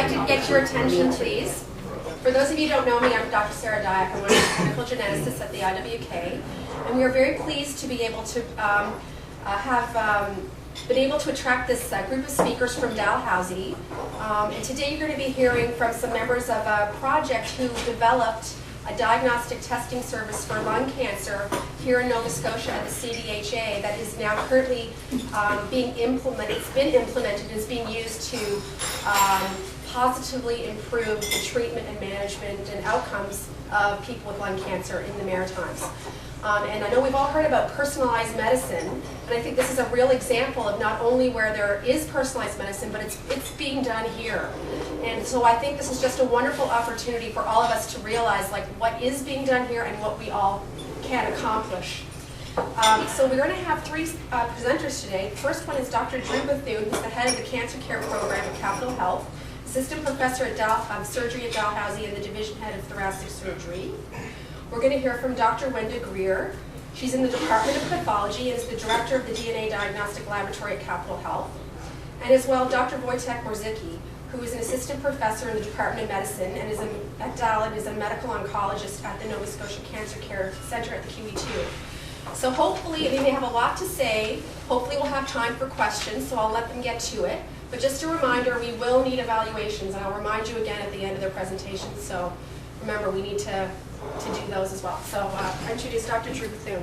like to get your attention, please. For those of you who don't know me, I'm Dr. Sarah Dyack. I'm one of the clinical geneticists at the IWK, and we are very pleased to be able to have been able to attract this group of speakers from Dalhousie. And today you're going to be hearing from some members of a project who developed a diagnostic testing service for lung cancer here in Nova Scotia at the CDHA that is now currently being implemented. It's been implemented and is being used to positively improve the treatment and management and outcomes of people with lung cancer in the Maritimes. And I know we've all heard about personalized medicine, and I think this is a real example of not only where there is personalized medicine, but it's being done here. And so I think this is just a wonderful opportunity for all of us to realize like what is being done here and what we all can accomplish. So we're going to have three presenters today. The first one is Dr. Drew Bethune, who's the head of the Cancer Care Program at Capital Health, assistant professor at surgery at Dalhousie, and the division head of thoracic surgery. We're going to hear from Dr. Wenda Greer. She's in the Department of Pathology and is the director of the DNA Diagnostic Laboratory at Capital Health. And as well, Dr. Wojtek Morzycki, who is an assistant professor in the Department of Medicine and is at DAL and is a medical oncologist at the Nova Scotia Cancer Care Center at the QE2. So hopefully, they have a lot to say. Hopefully we'll have time for questions, so I'll let them get to it. But just a reminder, we will need evaluations, and I'll remind you again at the end of their presentation. So remember, we need to do those as well. So I introduce Dr. Drew Bethune.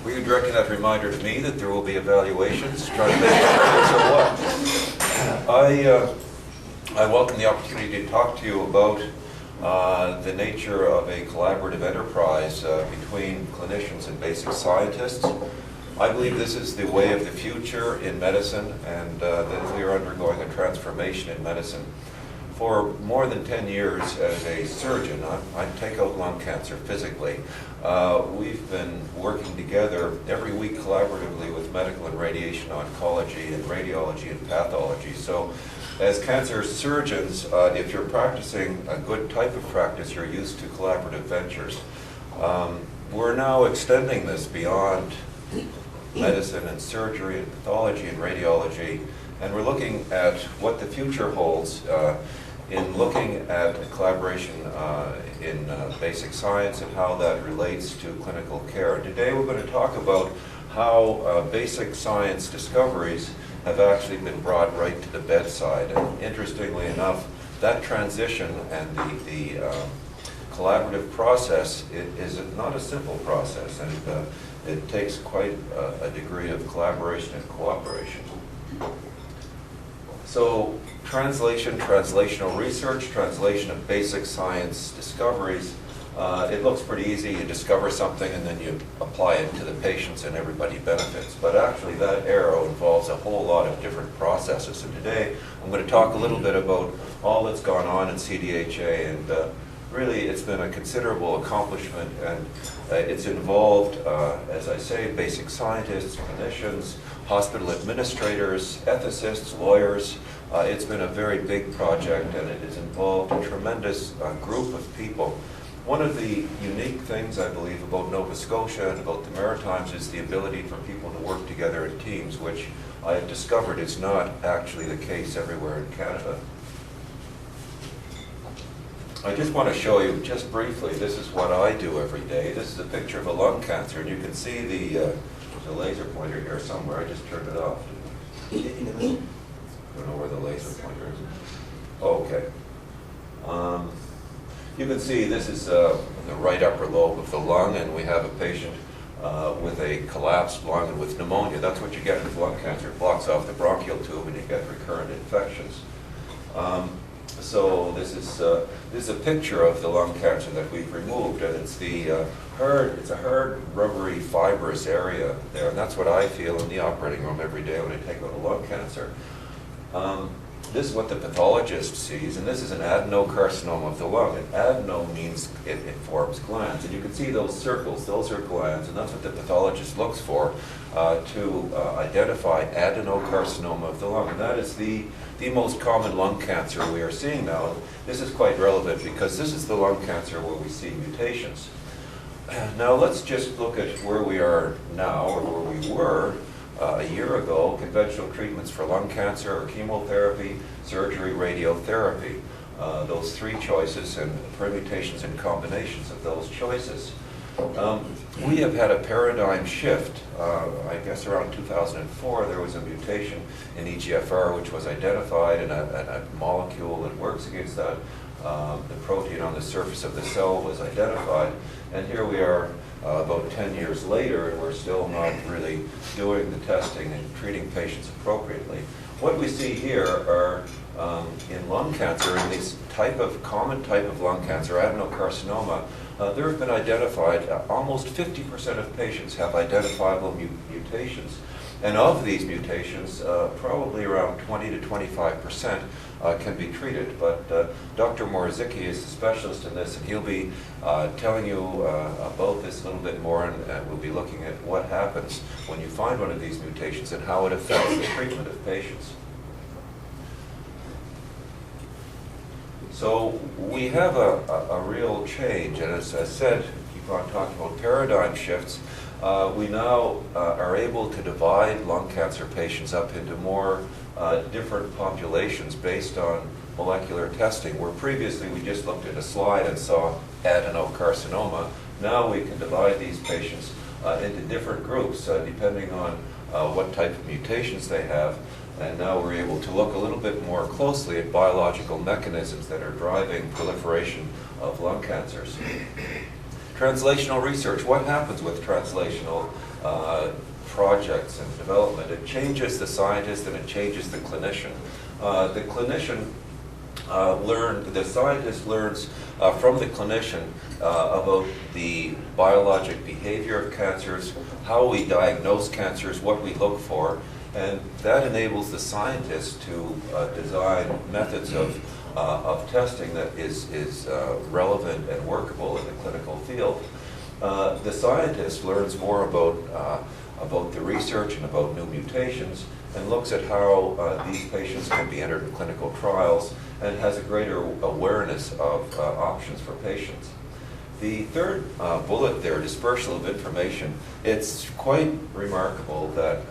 Were you directing that reminder to me that there will be evaluations? Trying to make it or what? I welcome the opportunity to talk to you about the nature of a collaborative enterprise between clinicians and basic scientists. I believe this is the way of the future in medicine, and that we are undergoing a transformation in medicine. For more than 10 years as a surgeon, I take out lung cancer physically. We've been working together every week collaboratively with medical and radiation oncology and radiology and pathology. So as cancer surgeons, if you're practicing a good type of practice, you're used to collaborative ventures. We're now extending this beyond medicine and surgery and pathology and radiology, and we're looking at what the future holds in looking at collaboration in basic science and how that relates to clinical care. Today we're going to talk about how basic science discoveries have actually been brought right to the bedside. And interestingly enough, that transition and the collaborative process is not a simple process, and it takes quite a degree of collaboration and cooperation. So translation, translational research, translation of basic science discoveries, it looks pretty easy. You discover something and then you apply it to the patients and everybody benefits. But actually that arrow involves a whole lot of different processes. And today I'm going to talk a little bit about all that's gone on in CDHA, and really it's been a considerable accomplishment, and it's involved, as I say, basic scientists, clinicians, hospital administrators, ethicists, lawyers. It's been a very big project, and it has involved a tremendous group of people. One of the unique things, I believe, about Nova Scotia and about the Maritimes is the ability for people to work together in teams, which I have discovered is not actually the case everywhere in Canada. I just want to show you, just briefly, this is what I do every day. This is a picture of a lung cancer, and you can see the laser pointer here somewhere. I just turned it off. I don't know where the laser pointer is. Oh, okay. You can see this is the right upper lobe of the lung, and we have a patient with a collapsed lung and with pneumonia. That's what you get with lung cancer. It blocks off the bronchial tube, and you get recurrent infections. So this is a picture of the lung cancer that we've removed, and it's a hard, rubbery, fibrous area there, and that's what I feel in the operating room every day when I take out a lung cancer. This is what the pathologist sees, and this is an adenocarcinoma of the lung. And adeno means it forms glands, and you can see those circles, those are glands, and that's what the pathologist looks for to identify adenocarcinoma of the lung. And that is the most common lung cancer we are seeing now. This is quite relevant because this is the lung cancer where we see mutations. Now let's just look at where we are now, or where we were a year ago, conventional treatments for lung cancer are chemotherapy, surgery, radiotherapy. Those three choices and permutations and combinations of those choices. We have had a paradigm shift. I guess around 2004 there was a mutation in EGFR which was identified, and a molecule that works against that, the protein on the surface of the cell, was identified. And here we are about 10 years later, and we're still not really doing the testing and treating patients appropriately. What we see here are in lung cancer, in this common type of lung cancer, adenocarcinoma, there have been identified, almost 50% of patients have identifiable mutations. And of these mutations, probably around 20 to 25% can be treated. But Dr. Morzycki is the specialist in this, and he'll be telling you about this a little bit more, and we'll be looking at what happens when you find one of these mutations and how it affects the treatment of patients. So we have a real change, and as I said, keep on talking about paradigm shifts. We now are able to divide lung cancer patients up into more different populations based on molecular testing, where previously we just looked at a slide and saw adenocarcinoma. Now we can divide these patients into different groups depending on what type of mutations they have. And now we're able to look a little bit more closely at biological mechanisms that are driving proliferation of lung cancers. Translational research. What happens with translational projects and development? It changes the scientist and it changes the clinician. The scientist learns from the clinician about the biologic behavior of cancers, how we diagnose cancers, what we look for, and that enables the scientist to design methods of testing that is relevant and workable in the clinical field. The scientist learns more about the research and about new mutations, and looks at how these patients can be entered in clinical trials, and has a greater awareness of options for patients. The third bullet there, dispersal of information, it's quite remarkable that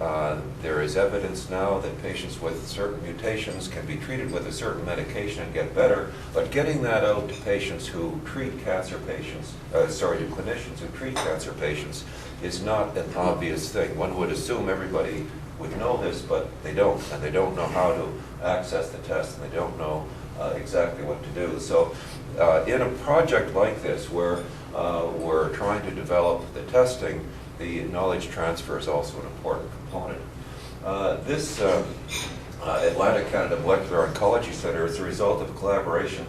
there is evidence now that patients with certain mutations can be treated with a certain medication and get better, but getting that out to patients who treat cancer patients, to clinicians who treat cancer patients, is not an obvious thing. One would assume everybody would know this, but they don't, and they don't know how to access the test, and they don't know exactly what to do. So in a project like this, where we're trying to develop the testing, the knowledge transfer is also an important component. This Atlantic Canada Molecular Oncology Center is the result of a collaboration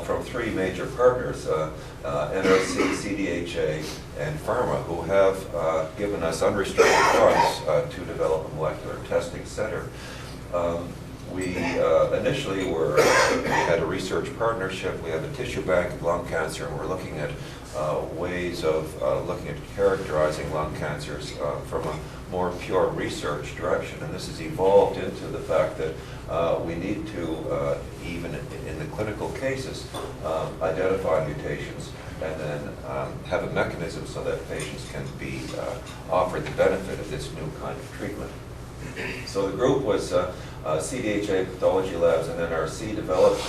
from three major partners, NRC, CDHA, and Pharma, who have given us unrestricted funds to develop a molecular testing center. We initially we had a research partnership. We have a tissue bank of lung cancer, and we're looking at ways of looking at characterizing lung cancers from a more pure research direction. And this has evolved into the fact that we need to, even in the clinical cases, identify mutations and then have a mechanism so that patients can be offered the benefit of this new kind of treatment. So the group was CDHA, Pathology Labs, and NRC developed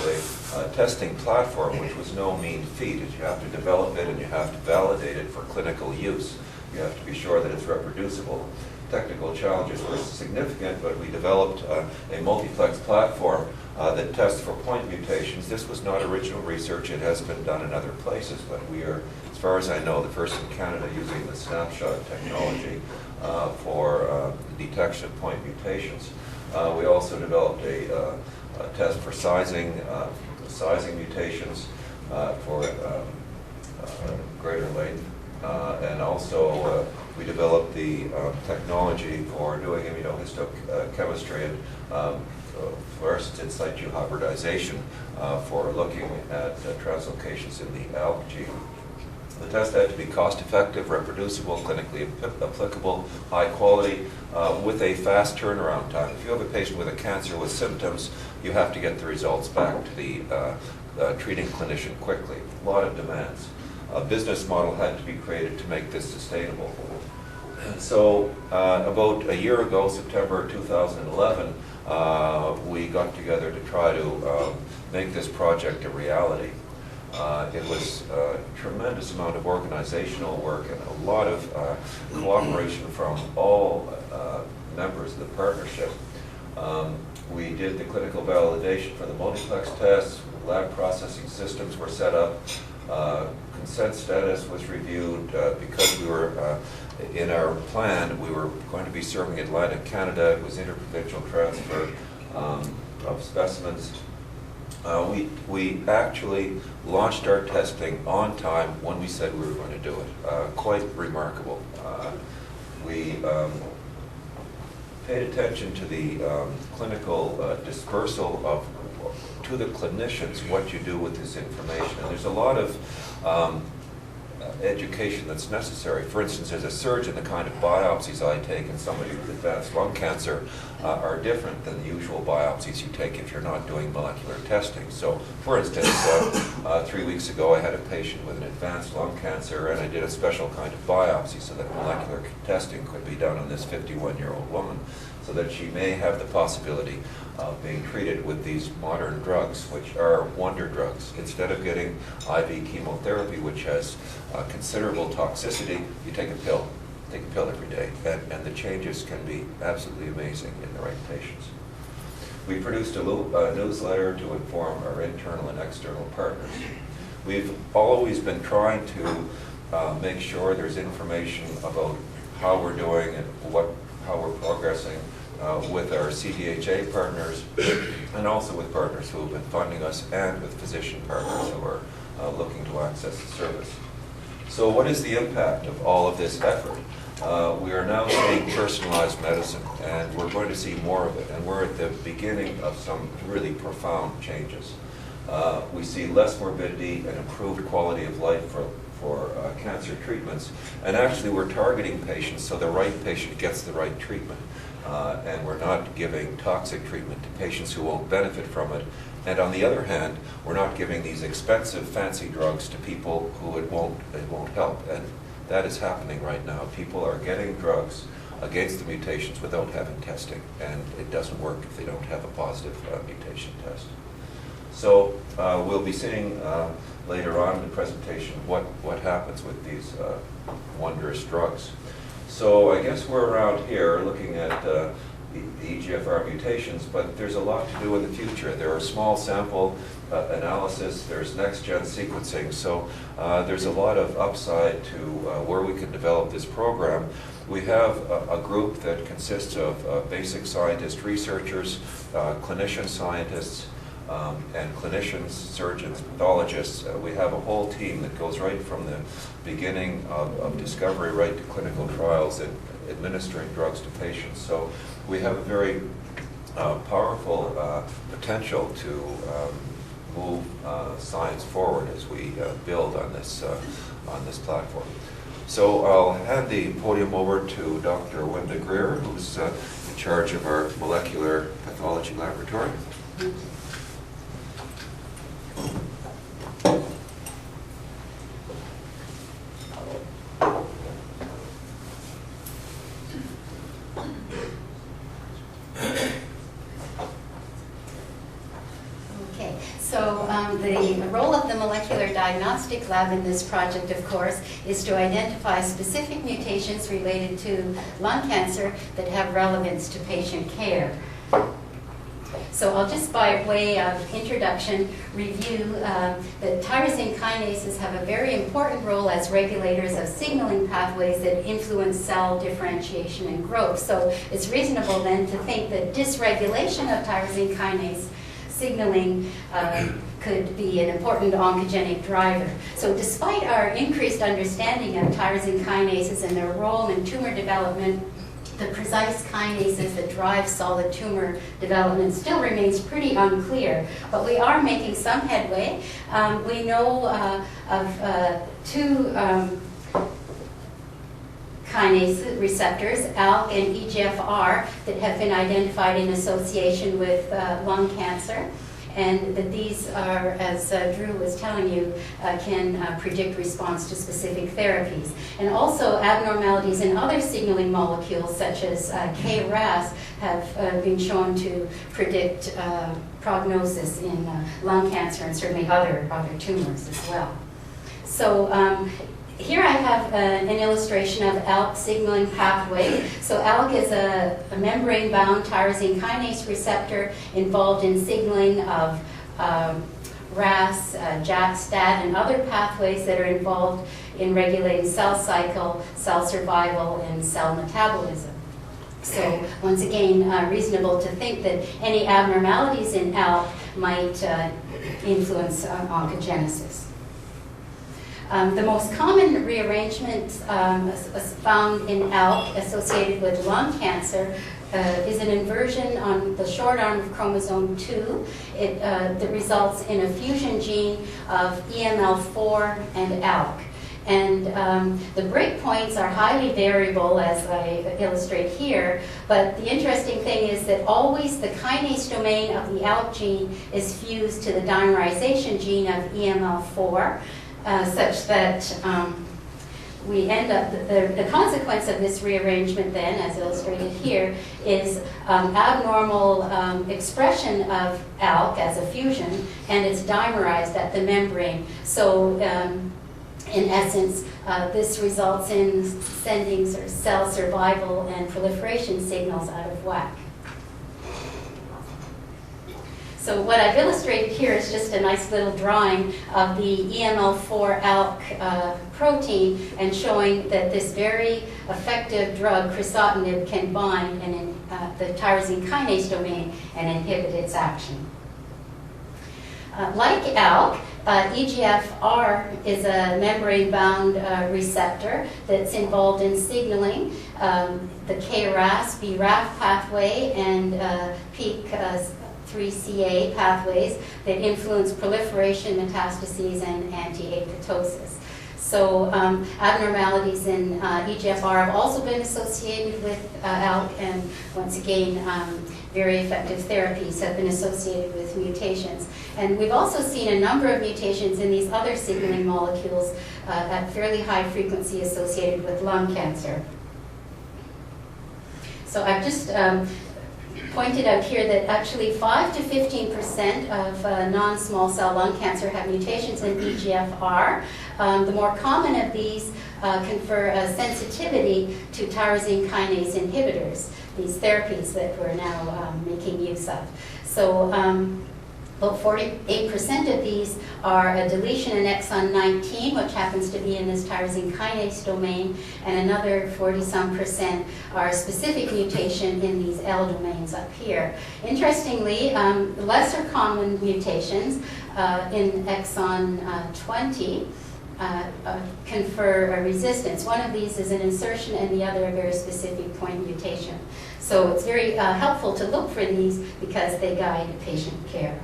a testing platform, which was no mean feat. You have to develop it and you have to validate it for clinical use. You have to be sure that it's reproducible. Technical challenges were significant, but we developed a multiplex platform that tests for point mutations. This was not original research. It has been done in other places, but we are, as far as I know, the first in Canada using the snapshot technology for detection of point mutations. We also developed a test for sizing mutations for greater length, and also we developed the technology for doing immunohistochemistry and fluorescence in situ hybridization for looking at translocations in the ALK gene. The test had to be cost-effective, reproducible, clinically applicable, high quality, with a fast turnaround time. If you have a patient with a cancer with symptoms, you have to get the results back to the treating clinician quickly. A lot of demands. A business model had to be created to make this sustainable. So about a year ago, September 2011, we got together to try to make this project a reality. It was a tremendous amount of organizational work and a lot of cooperation from all members of the partnership. We did the clinical validation for the multiplex tests, lab processing systems were set up, consent status was reviewed because we were, in our plan, we were going to be serving Atlantic Canada. It was interprovincial transfer of specimens. We actually launched our testing on time when we said we were going to do it. Quite remarkable. We paid attention to the clinical dispersal of, to the clinicians, what you do with this information. And there's a lot of education that's necessary. For instance, as a surgeon, the kind of biopsies I take in somebody with advanced lung cancer are different than the usual biopsies you take if you're not doing molecular testing. So, for instance, 3 weeks ago I had a patient with an advanced lung cancer and I did a special kind of biopsy so that molecular testing could be done on this 51-year-old woman so that she may have the possibility of being treated with these modern drugs, which are wonder drugs. Instead of getting IV chemotherapy, which has considerable toxicity, you take a pill. Take a pill every day, and the changes can be absolutely amazing in the right patients. We produced a newsletter to inform our internal and external partners. We've always been trying to make sure there's information about how we're doing and how we're progressing with our CDHA partners and also with partners who have been funding us and with physician partners who are looking to access the service. So what is the impact of all of this effort? We are now seeing personalized medicine, and we're going to see more of it, and we're at the beginning of some really profound changes. We see less morbidity and improved quality of life for cancer treatments, and actually we're targeting patients so the right patient gets the right treatment, and we're not giving toxic treatment to patients who won't benefit from it. And on the other hand, we're not giving these expensive, fancy drugs to people who it won't help. And that is happening right now. People are getting drugs against the mutations without having testing, and it doesn't work if they don't have a positive mutation test. So we'll be seeing later on in the presentation what happens with these wondrous drugs. So I guess we're around here looking at the EGFR mutations, but there's a lot to do in the future. There are small sample analysis, there's next-gen sequencing, so there's a lot of upside to where we can develop this program. We have a group that consists of basic scientist researchers, clinician scientists, and clinicians, surgeons, pathologists. We have a whole team that goes right from the beginning of discovery right to clinical trials and administering drugs to patients. So we have a very powerful potential to move science forward as we build on this platform. So I'll hand the podium over to Dr. Wenda Greer, who's in charge of our molecular pathology laboratory. The role of the molecular diagnostic lab in this project, of course, is to identify specific mutations related to lung cancer that have relevance to patient care. So I'll just, by way of introduction, review that tyrosine kinases have a very important role as regulators of signaling pathways that influence cell differentiation and growth. So it's reasonable then to think that dysregulation of tyrosine kinase signaling could be an important oncogenic driver. So despite our increased understanding of tyrosine kinases and their role in tumor development, the precise kinases that drive solid tumor development still remains pretty unclear, but we are making some headway. We know of two kinase receptors, ALK and EGFR, that have been identified in association with lung cancer. and that these are, as Drew was telling you, can predict response to specific therapies. And also abnormalities in other signaling molecules, such as KRAS, have been shown to predict prognosis in lung cancer and certainly other tumors as well. So here I have an illustration of ALK signaling pathway. So ALK is a membrane-bound tyrosine kinase receptor involved in signaling of RAS, JAK-STAT, and other pathways that are involved in regulating cell cycle, cell survival, and cell metabolism. So once again, reasonable to think that any abnormalities in ALK might influence oncogenesis. The most common rearrangement found in ALK associated with lung cancer is an inversion on the short arm of chromosome 2. That results in a fusion gene of EML4 and ALK. And the breakpoints are highly variable, as I illustrate here, but the interesting thing is that always the kinase domain of the ALK gene is fused to the dimerization gene of EML4, such that we end up, the consequence of this rearrangement then, as illustrated here, is abnormal expression of ALK as a fusion, and it's dimerized at the membrane. So in essence, this results in sending sort of cell survival and proliferation signals out of whack. So what I've illustrated here is just a nice little drawing of the EML4 ALK protein, and showing that this very effective drug, crizotinib, can bind and the tyrosine kinase domain and inhibit its action. Like ALK, EGFR is a membrane-bound receptor that's involved in signaling the KRAS, BRAF pathway, and PEEK3CA pathways that influence proliferation, metastases, and anti-apoptosis. So abnormalities in EGFR have also been associated with ALK, and once again, very effective therapies have been associated with mutations. And we've also seen a number of mutations in these other signaling molecules at fairly high frequency associated with lung cancer. So I've just pointed out here that actually 5 to 15% of non-small cell lung cancer have mutations in EGFR. The more common of these confer a sensitivity to tyrosine kinase inhibitors, these therapies that we're now making use of. So about 48% of these are a deletion in exon 19, which happens to be in this tyrosine kinase domain, and another 40-some% are a specific mutation in these L domains up here. Interestingly, lesser common mutations in exon 20 confer a resistance. One of these is an insertion, and the other a very specific point mutation. So it's very helpful to look for these because they guide patient care.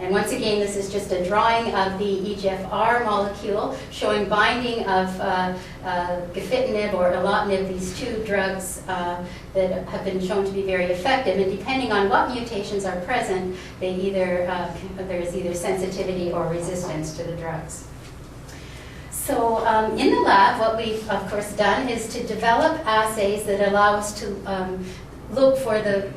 And once again, this is just a drawing of the EGFR molecule showing binding of gefitinib or erlotinib, these two drugs that have been shown to be very effective. And depending on what mutations are present, they there's either sensitivity or resistance to the drugs. So in the lab, what we've, of course, done is to develop assays that allow us to look for the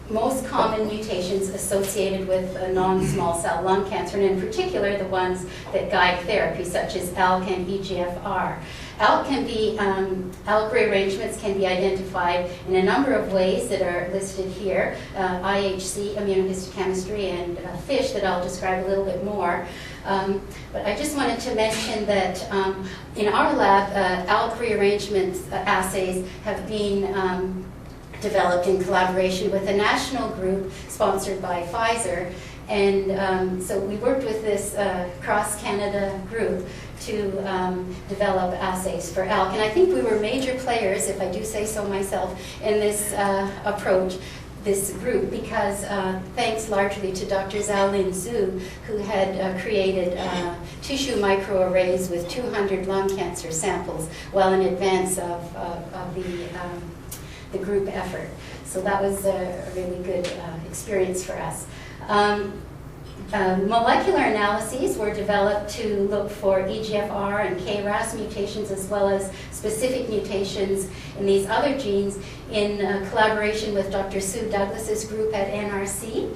most common mutations associated with non-small cell lung cancer, and in particular the ones that guide therapy, such as ALK and EGFR. ALK rearrangements can be identified in a number of ways that are listed here, IHC, immunohistochemistry, and FISH that I'll describe a little bit more. But I just wanted to mention that in our lab, ALK rearrangement assays have been developed in collaboration with a national group sponsored by Pfizer. And so we worked with this cross-Canada group to develop assays for ALK. And I think we were major players, if I do say so myself, in this approach, this group, because thanks largely to Dr. Zhaolin Zhu, who had created tissue microarrays with 200 lung cancer samples well in advance of the the group effort. So that was a really good experience for us. Molecular analyses were developed to look for EGFR and KRAS mutations as well as specific mutations in these other genes in collaboration with Dr. Sue Douglas's group at NRC.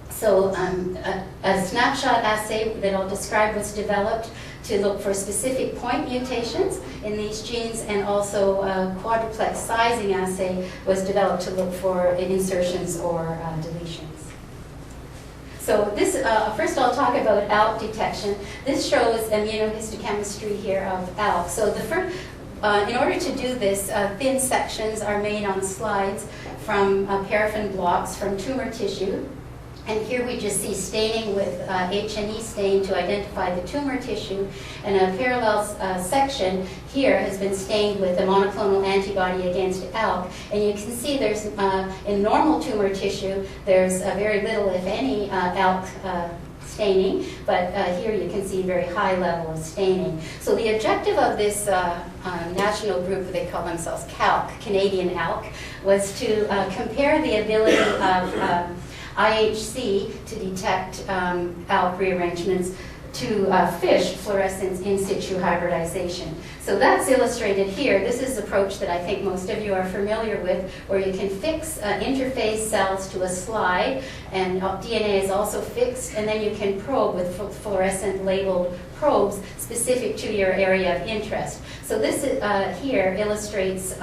So a snapshot assay that I'll describe was developed to look for specific point mutations in these genes, and also a quadruplex sizing assay was developed to look for insertions or deletions. So this, first I'll talk about ALK detection. This shows immunohistochemistry here of ALK. So the first, in order to do this, thin sections are made on slides from paraffin blocks from tumor tissue. And here we just see staining with H&E stain to identify the tumor tissue. And a parallel section here has been stained with a monoclonal antibody against ALK. And you can see there's, in normal tumor tissue, there's very little, if any, ALK staining. But here you can see very high level of staining. So the objective of this national group, they call themselves CALC, Canadian ALK, was to compare the ability of IHC to detect ALK rearrangements to fish fluorescence in situ hybridization. So that's illustrated here. This is the approach that I think most of you are familiar with, where you can fix interphase cells to a slide, and DNA is also fixed, and then you can probe with fluorescent labeled probes specific to your area of interest. So this here illustrates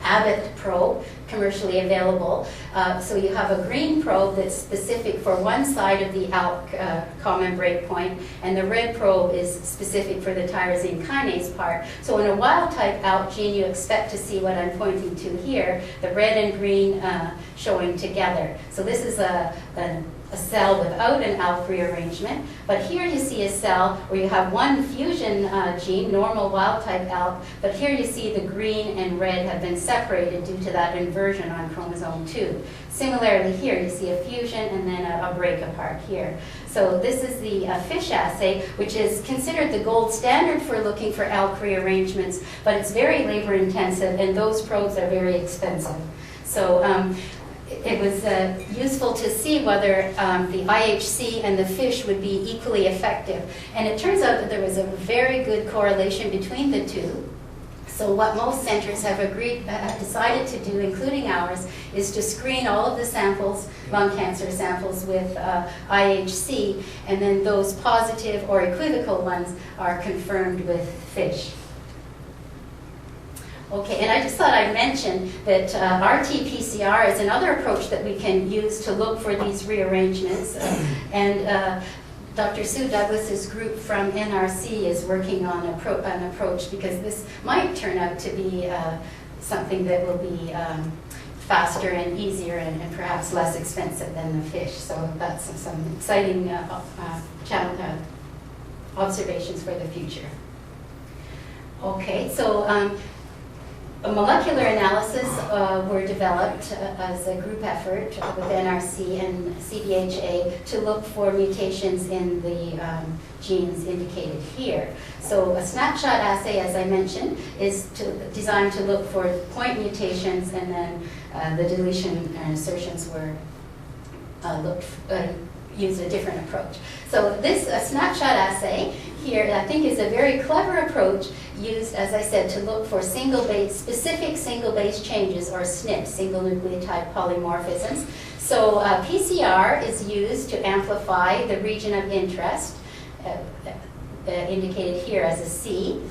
Abbott probe, commercially available. So you have a green probe that's specific for one side of the ALK common breakpoint, and the red probe is specific for the tyrosine kinase part. So in a wild-type ALK gene, you expect to see what I'm pointing to here, the red and green showing together. So this is a cell without an ALK rearrangement, but here you see a cell where you have one fusion gene, normal wild-type ALK, but here you see the green and red have been separated due to that inversion on chromosome 2. Similarly here, you see a fusion and then a break apart here. So this is the FISH assay, which is considered the gold standard for looking for ALK rearrangements, but it's very labor intensive, and those probes are very expensive. So it was useful to see whether the IHC and the FISH would be equally effective. And it turns out that there was a very good correlation between the two. So what most centers have decided to do, including ours, is to screen all of the samples, lung cancer samples, with IHC, and then those positive or equivocal ones are confirmed with FISH. Okay, and I just thought I'd mention that RT-PCR is another approach that we can use to look for these rearrangements. And Dr. Sue Douglas's group from NRC is working on an approach, because this might turn out to be something that will be faster and easier and perhaps less expensive than the FISH. So that's some exciting observations for the future. Okay, so molecular analysis were developed as a group effort with NRC and CDHA to look for mutations in the genes indicated here. So a snapshot assay, as I mentioned, is designed to look for point mutations, and then the deletion and insertions were used a different approach. So this snapshot assay here, I think, is a very clever approach used, as I said, to look for specific single base changes, or SNPs, single nucleotide polymorphisms. So PCR is used to amplify the region of interest, indicated here as a C.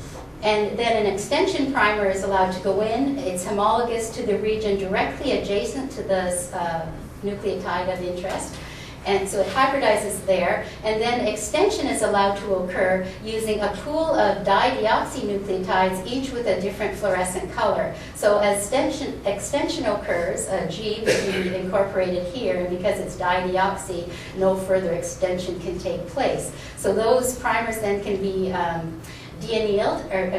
And then an extension primer is allowed to go in. It's homologous to the region directly adjacent to the nucleotide of interest. And so it hybridizes there, and then extension is allowed to occur using a pool of dideoxynucleotides, each with a different fluorescent color. So as extension occurs, a G would be incorporated here, and because it's dideoxy, no further extension can take place. So those primers then can be deannealed, or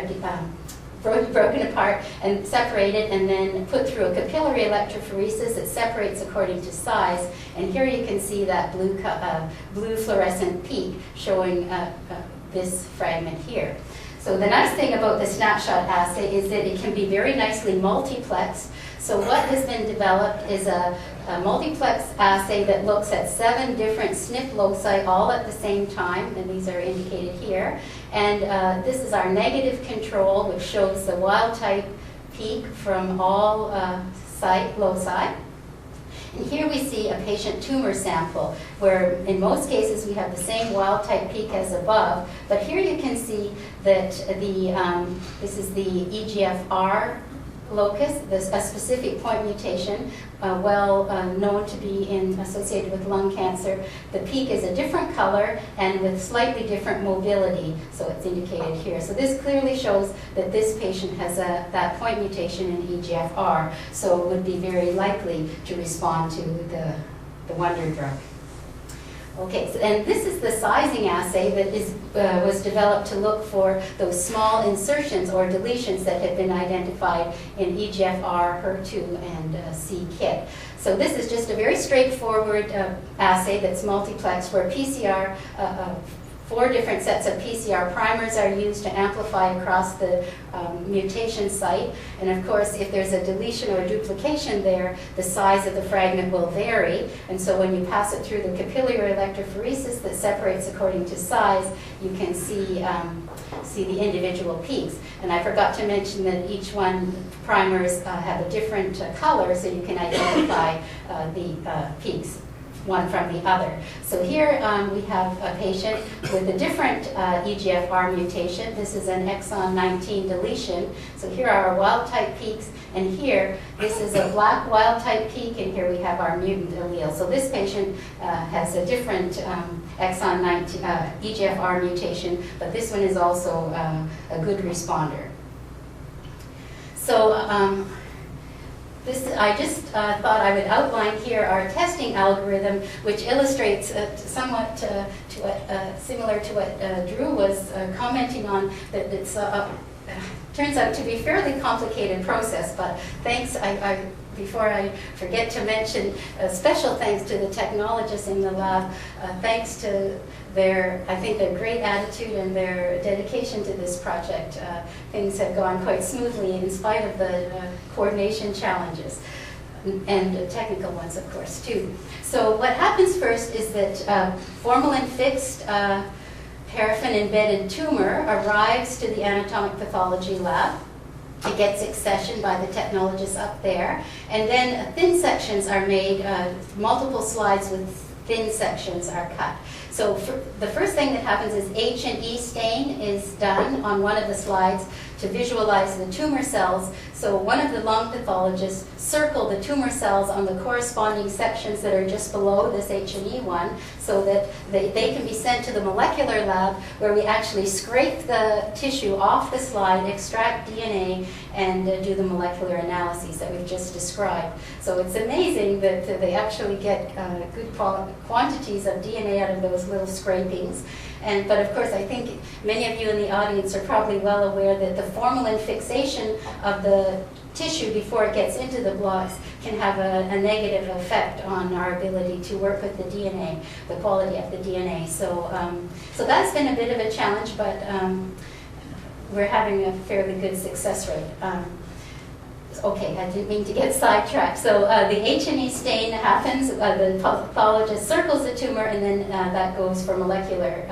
broken apart and separated, and then put through a capillary electrophoresis. It separates according to size, and here you can see that blue fluorescent peak showing this fragment here. So the nice thing about the snapshot assay is that it can be very nicely multiplexed. So what has been developed is a multiplex assay that looks at 7 different SNP loci all at the same time, and these are indicated here. And this is our negative control, which shows the wild type peak from all site loci. And here we see a patient tumor sample, where in most cases we have the same wild type peak as above, but here you can see that this is the EGFR locus, a specific point mutation, known to be associated with lung cancer. The peak is a different color and with slightly different mobility, so it's indicated here. So this clearly shows that this patient has that point mutation in EGFR, so it would be very likely to respond to the Wenda drug. Okay, so, and this is the sizing assay that was developed to look for those small insertions or deletions that have been identified in EGFR, HER2, and c-KIT. So this is just a very straightforward assay that's multiplexed, where PCR, 4 different sets of PCR primers are used to amplify across the mutation site. And of course, if there's a deletion or duplication there, the size of the fragment will vary. And so when you pass it through the capillary electrophoresis that separates according to size, you can see the individual peaks. And I forgot to mention that each one primers have a different color, so you can identify the peaks one from the other. So here we have a patient with a different EGFR mutation. This is an exon 19 deletion. So here are our wild type peaks, and here this is a black wild type peak, and here we have our mutant allele. So this patient has a different exon 19 EGFR mutation, but this one is also a good responder. So I just thought I would outline here our testing algorithm, which illustrates somewhat similar to what Drew was commenting on, that it's turns out to be a fairly complicated process, but thanks, before I forget to mention, special thanks to the technologists in the lab. Thanks to their great attitude and their dedication to this project, things have gone quite smoothly in spite of the coordination challenges, and technical ones, of course, too. So what happens first is that formalin-fixed paraffin-embedded tumor arrives to the anatomic pathology lab. It gets accessioned by the technologists up there, and then thin sections are made, multiple slides with thin sections are cut. So the first thing that happens is H&E stain is done on one of the slides to visualize the tumor cells. So one of the lung pathologists circled the tumor cells on the corresponding sections that are just below this H&E one, so that they can be sent to the molecular lab, where we actually scrape the tissue off the slide, extract DNA, and do the molecular analyses that we've just described. So it's amazing that they actually get good quantities of DNA out of those little scrapings. But of course, I think many of you in the audience are probably well aware that the formalin fixation of the tissue before it gets into the blocks can have a negative effect on our ability to work with the DNA, the quality of the DNA. So, so that's been a bit of a challenge, but we're having a fairly good success rate. Okay, I didn't mean to get sidetracked. So the H&E stain happens, the pathologist circles the tumor, and then that goes for molecular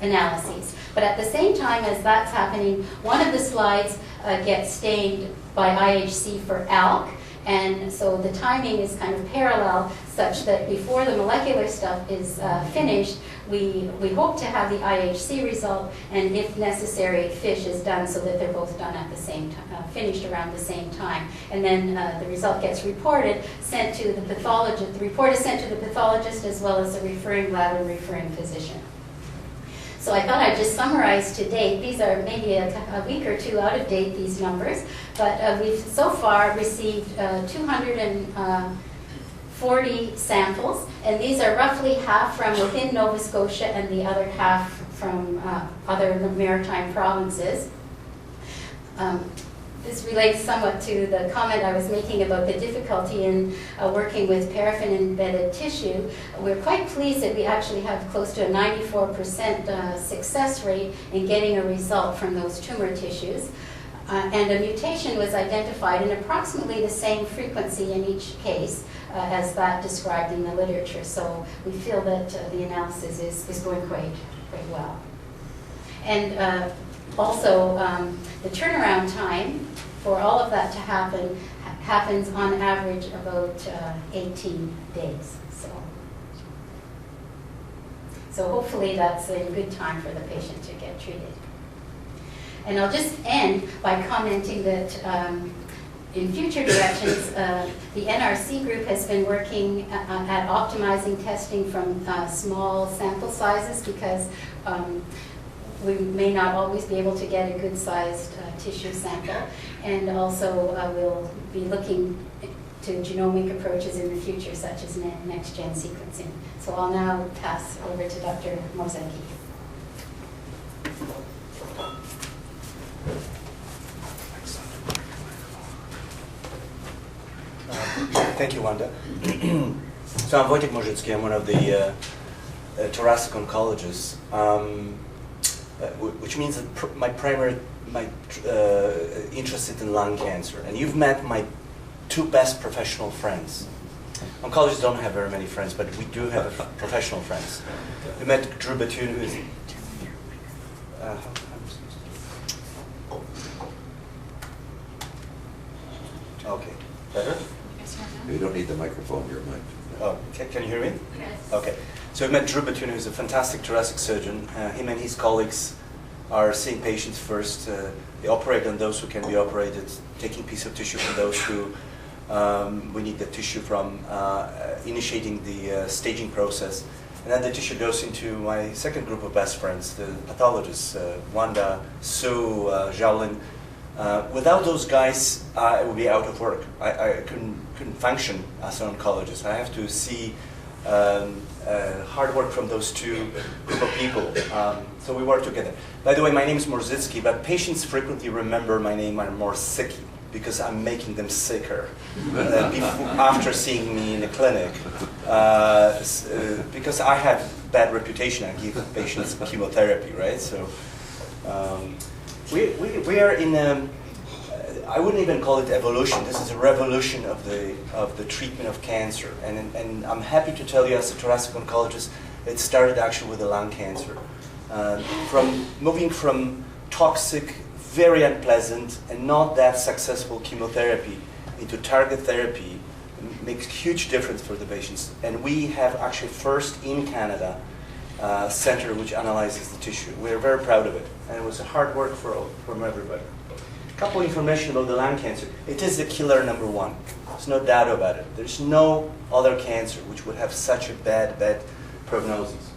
analyses. But at the same time as that's happening, one of the slides gets stained by IHC for ALK, and so the timing is kind of parallel, such that before the molecular stuff is finished, we hope to have the IHC result, and if necessary, FISH is done, so that they're both done at the same time, finished around the same time. And then the result gets reported, sent to the pathologist. The report is sent to the pathologist as well as the referring lab and referring physician. So I thought I'd just summarize to date. These are maybe a week or two out of date, these numbers, but we've so far received 240 samples, and these are roughly half from within Nova Scotia and the other half from other maritime provinces. This relates somewhat to the comment I was making about the difficulty in working with paraffin-embedded tissue. We're quite pleased that we actually have close to a 94% success rate in getting a result from those tumor tissues. And a mutation was identified in approximately the same frequency in each case as that described in the literature. So we feel that the analysis is going quite well. And also, the turnaround time for all of that to happen happens on average about 18 days. So hopefully that's in good time for the patient to get treated. And I'll just end by commenting that in future directions, the NRC group has been working at optimizing testing from small sample sizes because we may not always be able to get a good-sized tissue sample. And also we'll be looking to genomic approaches in the future, such as next-gen sequencing. So I'll now pass over to Dr. Morzycki. Thank you, Wanda. So I'm Wojtek Morzycki. I'm one of the thoracic oncologists, which means that my interested in lung cancer. And you've met my two best professional friends. Oncologists don't have very many friends, but we do have professional friends. We met Drew Bethune, who is okay. Better? You don't need the microphone, your mic. Oh, can you hear me? Yes. Okay. So we met Drew Bethune, who's a fantastic thoracic surgeon. Him and his colleagues are seeing patients first. They operate on those who can be operated, taking piece of tissue from those who we need the tissue from, initiating the staging process. And then the tissue goes into my second group of best friends, the pathologists, Wanda, Sue, Zhaolin. Without those guys, I would be out of work. I couldn't function as an oncologist. I have to see hard work from those two group of people. So we work together. By the way, my name is Morzycki, but patients frequently remember my name as Morzycki because I'm making them sicker after seeing me in the clinic. Because I have bad reputation, I give patients chemotherapy, right? So we are in I wouldn't even call it evolution. This is a revolution of the treatment of cancer. And I'm happy to tell you, as a thoracic oncologist, it started actually with the lung cancer. From moving from toxic, very unpleasant, and not that successful chemotherapy into target therapy makes huge difference for the patients. And we have actually first in Canada center which analyzes the tissue. We're very proud of it. And it was hard work from everybody. A couple information about the lung cancer. It is the killer #1. There's no doubt about it. There's no other cancer which would have such a bad prognosis.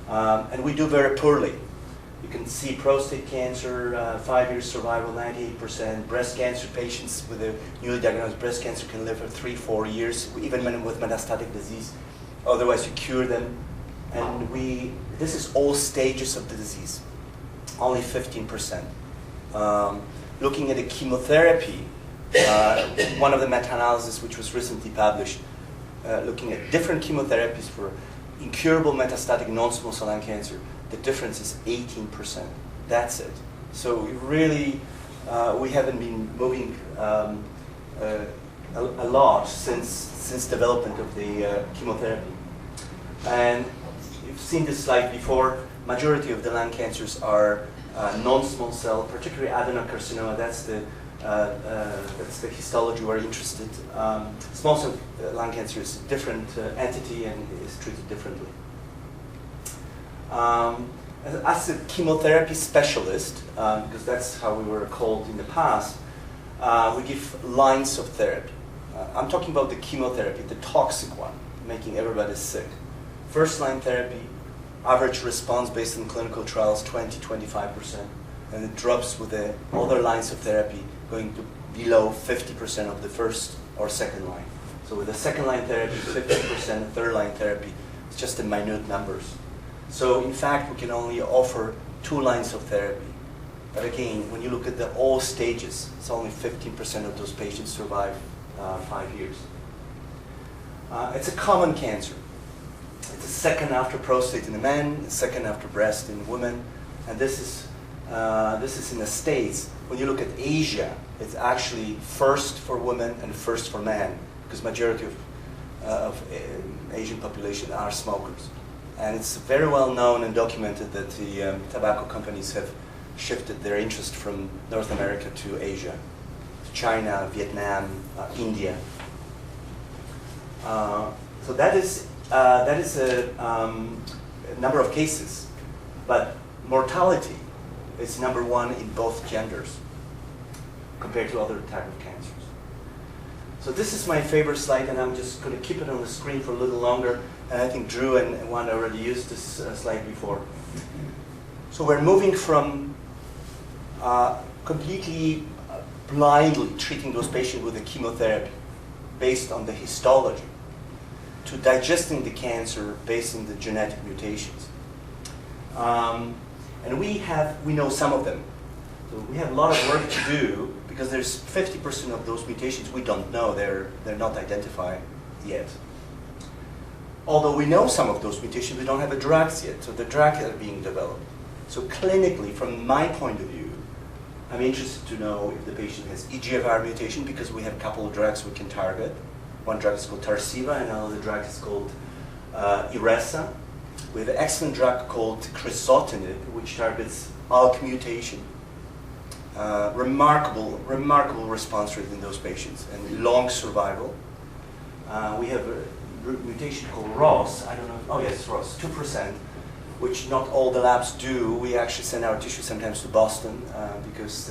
And we do very poorly. You can see prostate cancer, 5 years survival, 98%. Breast cancer patients with a newly diagnosed breast cancer can live for 3-4 years, even when with metastatic disease. Otherwise, you cure them. And this is all stages of the disease, only 15%. Looking at the chemotherapy, one of the meta-analyses which was recently published, looking at different chemotherapies for incurable metastatic non-small cell lung cancer, the difference is 18%. That's it. So really, we haven't been moving a lot since development of the chemotherapy. And you've seen this slide before. Majority of the lung cancers are non-small cell, particularly adenocarcinoma. That's the histology we're interested. Small cell lung cancer is a different entity and is treated differently. As a chemotherapy specialist, because that's how we were called in the past, we give lines of therapy. I'm talking about the chemotherapy, the toxic one, making everybody sick. First line therapy, average response based on clinical trials, 20-25%. And it drops with the other lines of therapy going to below 50% of the first or second line. So with the second line therapy, 50%, third line therapy, it's just the minute numbers. So in fact, we can only offer 2 lines of therapy. But again, when you look at all stages, it's only 15% of those patients survive 5 years. It's a common cancer. It's the second after prostate in the men, second after breast in women, and this is in the States. When you look at Asia, it's actually first for women and first for men, because majority of Asian population are smokers. And it's very well known and documented that the tobacco companies have shifted their interest from North America to Asia, to China, Vietnam, India. So that is a number of cases, but mortality is number one in both genders compared to other type of cancers. So this is my favorite slide, and I'm just going to keep it on the screen for a little longer. And I think Drew and Wanda already used this slide before. So we're moving from completely blindly treating those patients with a chemotherapy based on the histology to digesting the cancer based on the genetic mutations. And we know some of them. So we have a lot of work to do because there's 50% of those mutations we don't know, they're not identified yet. Although we know some of those mutations, we don't have the drugs yet, so the drugs are being developed. So clinically, from my point of view, I'm interested to know if the patient has EGFR mutation because we have a couple of drugs we can target. One drug is called Tarceva, and another drug is called Iressa. We have an excellent drug called crizotinib, which targets ALK mutation. Remarkable response rate in those patients and long survival. We have a mutation called ROS. I don't know. Oh yes, ROS, 2%, which not all the labs do. We actually send our tissue sometimes to Boston because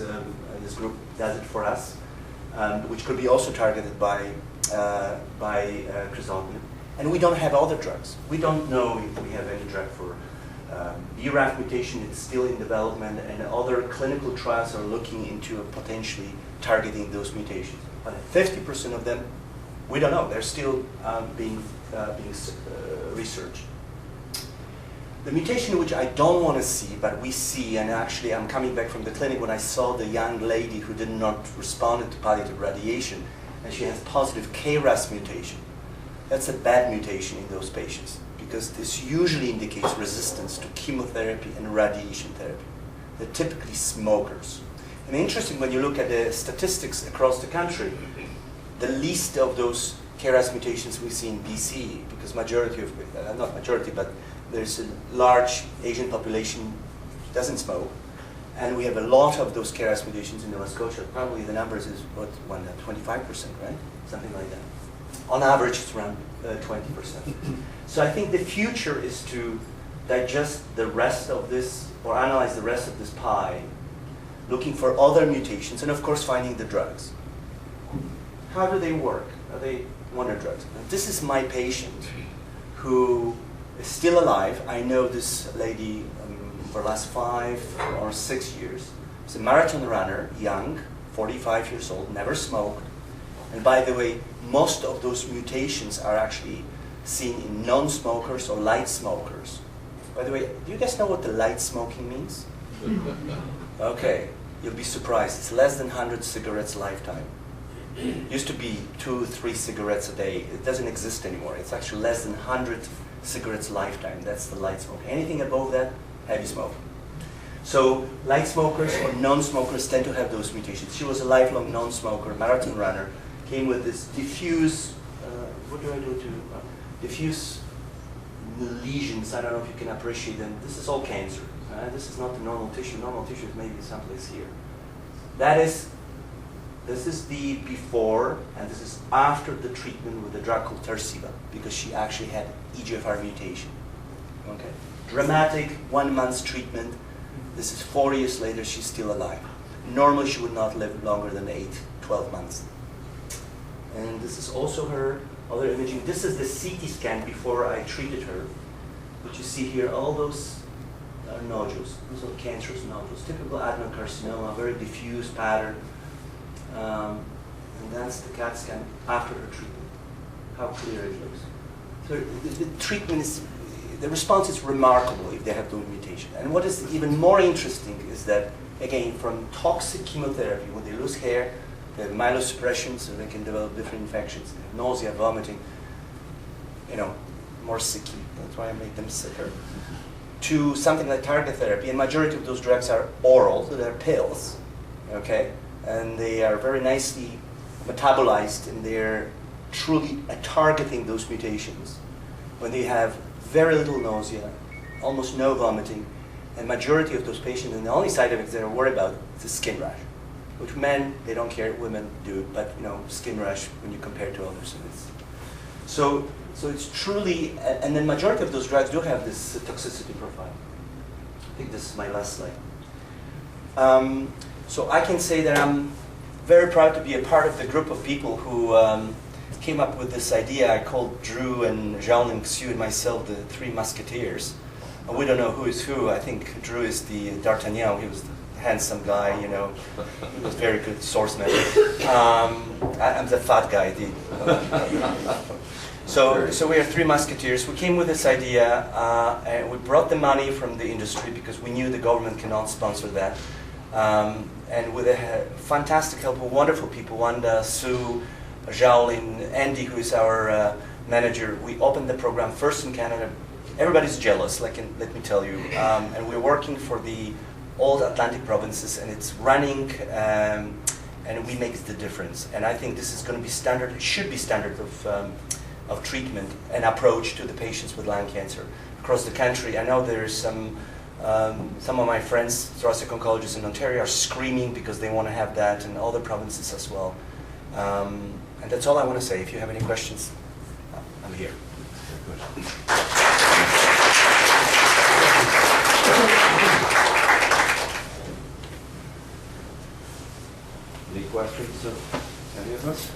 this group does it for us, which could be also targeted by crizotinib. And we don't have other drugs. We don't know if we have any drug for BRAF mutation. It's still in development, and other clinical trials are looking into potentially targeting those mutations. But 50% of them, we don't know. They're still being researched. The mutation which I don't want to see, but we see, and actually I'm coming back from the clinic when I saw the young lady who did not respond to palliative radiation, and she has positive KRAS mutation. That's a bad mutation in those patients because this usually indicates resistance to chemotherapy and radiation therapy. They're typically smokers. And interesting, when you look at the statistics across the country, the least of those KRAS mutations we see in BC, because majority of, not majority, but there's a large Asian population doesn't smoke, and we have a lot of those KRAS mutations in Nova Scotia. Probably the numbers is, 25%, right? Something like that. On average, it's around 20%. So I think the future is to digest the rest of this, or analyze the rest of this pie, looking for other mutations, and of course finding the drugs. How do they work? Are they wonder drugs? Now, this is my patient who is still alive. I know this lady for the last 5 or 6 years. She's a marathon runner, young, 45 years old, never smoked. And by the way, most of those mutations are actually seen in non-smokers or light smokers. By the way, do you guys know what the light smoking means? Okay, you'll be surprised. It's less than 100 cigarettes lifetime. Used to be 2-3 cigarettes a day. It doesn't exist anymore. It's actually less than 100 cigarettes lifetime. That's the light smoke. Anything above that, heavy smoke. So light smokers or non-smokers tend to have those mutations. She was a lifelong non-smoker, marathon runner, came with this diffuse, diffuse lesions. I don't know if you can appreciate them. This is all cancer. This is not the normal tissue. Normal tissue is maybe someplace here. This is the before, and this is after the treatment with the drug called Tarceva, because she actually had EGFR mutation. Okay, dramatic 1 month's treatment. This is 4 years later. She's still alive. Normally, she would not live longer than 8-12 months. And this is also her other imaging. This is the CT scan before I treated her. What you see here, all those are nodules. Those are cancerous nodules. Typical adenocarcinoma, very diffuse pattern. And that's the CAT scan after her treatment. How clear it looks. So the treatment is, the response is remarkable if they have those mutations. And what is even more interesting is that, again, from toxic chemotherapy, when they lose hair, they have myelosuppression, so they can develop different infections, nausea, vomiting, you know, more sicky. That's why I make them sicker. To something like target therapy, and majority of those drugs are oral, so they're pills, okay? And they are very nicely metabolized, and they're truly targeting those mutations. When they have very little nausea, almost no vomiting, and majority of those patients, and the only side effects they're worried about is the skin rash, which men, they don't care, women do, but you know, skin rash when you compare to others. So it's truly, and the majority of those drugs do have this toxicity profile. I think this is my last slide. So I can say that I'm very proud to be a part of the group of people who came up with this idea. I called Drew and Jean-Luc Xiu and myself the Three Musketeers. And we don't know who is who. I think Drew is the D'Artagnan. He was the handsome guy, you know. He was very good swordsman. I'm the fat guy. So we are Three Musketeers. We came with this idea, and we brought the money from the industry because we knew the government cannot sponsor that. And with a fantastic help of wonderful people, Wanda, Sue, Shaolin, Andy, who is our manager, we opened the program first in Canada. Everybody's jealous, let me tell you. And we're working for the all Atlantic provinces, and it's running, and we make the difference. And I think this is going to be standard, it should be standard of treatment and approach to the patients with lung cancer across the country. I know there's some of my friends, thoracic oncologists in Ontario, are screaming because they want to have that, and other provinces as well. And that's all I want to say. If you have any questions, I'm here. Any questions of any of us?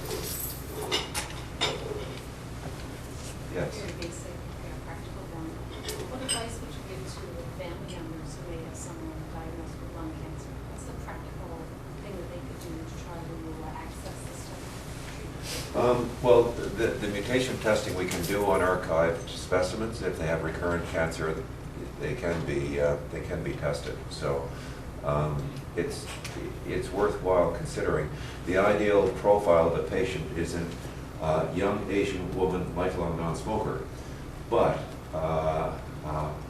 Yes. Very basic, practical one. What advice would you give to family members who may have someone diagnosed with lung cancer? What's the practical thing that they could do to try to access this type of treatment? Well, the mutation testing we can do on archived specimens. If they have recurrent cancer, they can be tested. So it's worthwhile considering. The ideal profile of a patient is an young Asian woman, lifelong non-smoker, but